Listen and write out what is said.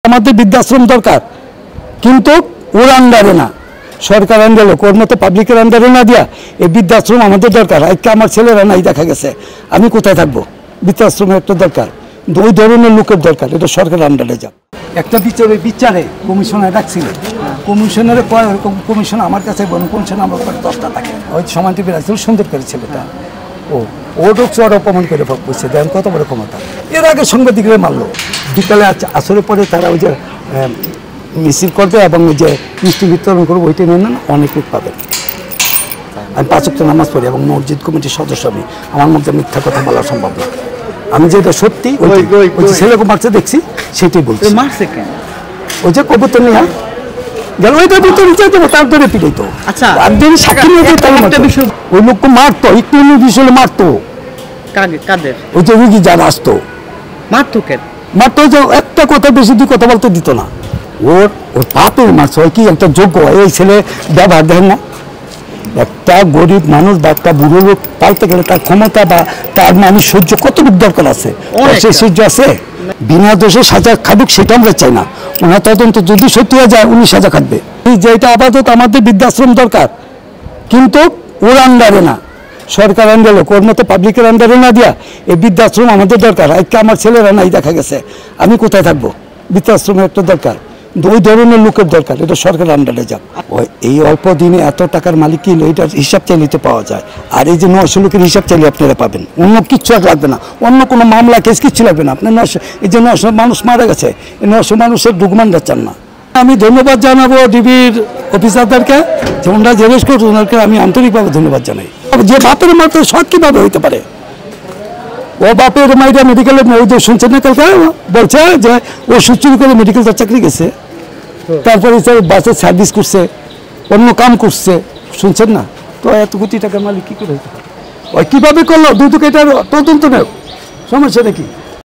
আমাদের বৃদ্ধাশ্রম দরকার, কিন্তু ওর আন্ডারে না, সরকার আন্ডারে, ওর মতো পাবলিকের আন্ডারে না দিয়া এই বৃদ্ধাশ্রম আমাদের দরকার। আজকে আমার ছেলেরা নাই দেখা গেছে, আমি কোথায় থাকবো? বৃদ্ধাশ্রমের একটা দরকার, ওই ধরনের লোকের দরকার, এটা সরকারের আন্ডারে যাক। একটা বিচারে কমিশনার ডাকছিল, কমিশনারে কমিশন আমার কাছে বলুন, কমিশন আমার উপরে 10টা থাকে, ওই সমান টিভি রাখছিল, সুন্দর করে ছেলেটা, ও ঢুকছে, ওর অপমান করে বসছে, দেন কত বড় ক্ষমতা। এর আগে সাংবাদিকরা মারলো, বিকালে আসরের পরে তারা ওই যে মিছিল করবে এবং ওই যে মিষ্টি বিতরণ করবো, ওইটা নিয়ে না অনেক লোক পাবে। আমি 5 ওয়াক্ত নামাজ পড়ি এবং মসজিদ কমিটির সদস্য, আমি আমার মধ্যে মিথ্যা কথা বলা সম্ভব না। আমি যেটা সত্যি ওই ছেলেকে মারছে দেখছি সেটাই বলছি। ওই যে কবুতর নিয়ে গেল, ওইটা ভিতরে নিচে দেবো, তার ধরে পিটাই তো। আচ্ছা, একদিন সাক্ষী নিয়ে ওই লোককে মারতো, একটু বিষয় মারতো। কাদের? ওই যে রুগী যারা আসতো মারতো, মারতো, যে একটা কথা বেশি দুই কথা বলতে দিত না। ওর পাপের মারছে, ওই কি একটা যোগ্য, এই ছেলে ব্যবহার দেন না। একটা গরিব মানুষ বা একটা বুড়ো লোক পালতে গেলে তার ক্ষমতা বা তার মানুষ সহ্য কতটুকু দরকার আছে, সেই সহ্য আছে? বিনা দোষে সাজা খাটুক সেটা আমরা চাই না। ওনার তদন্ত যদি সত্যি হয়ে যায়, উনি সাজা খাটবে। যেটা আপাতত আমাদের বৃদ্ধাশ্রম দরকার, কিন্তু ওর আন্ডারে না, সরকার আন্ডারে, ওর মতো পাবলিকের আন্ডারে না দিয়া এই বৃদ্ধাশ্রম আমাদের দরকার। আজকে আমার ছেলেরা নাই দেখা গেছে, আমি কোথায় থাকবো? বৃদ্ধাশ্রমের একটা দরকার, ওই ধরনের লোকের দরকার, এটা সরকারের আন্ডারে যাক। এই অল্প দিনে এত টাকার মালিক কি, এটার হিসাব চাইলে পাওয়া যায়। আর এই যে 900 লোকের হিসাব চাইলে আপনারা পাবেন, অন্য কিচ্ছু আর লাগবে না, অন্য কোনো মামলা কেস কিচ্ছু লাগবে না। আপনার 900, এই যে 900 মানুষ মারা গেছে, এই 900 মানুষের ডকুমেন্ট চান না। আমি ধন্যবাদ জানাবো ডিবির অফিসারদেরকে, যে ওনারা যে রেস্ট করছে, ওনাকে আমি আন্তরিকভাবে ধন্যবাদ জানাই। যে বাপের মাত্র সৎ কীভাবে হইতে পারে? ও বাপের মাইরা মেডিকেলে ওদের শুনছেন না, কালকে বলছে যে ও সুচুরি করে মেডিকেল চাকরি গেছে, তারপরে বাসে সার্ভিস করছে, অন্য কাম করছে, শুনছেন না? তো এত কোটি টাকার মালিক কী করে হইতে পারে? ওই কীভাবে করলো? দুদক এটার তদন্ত নেও, সমস্যা নাকি?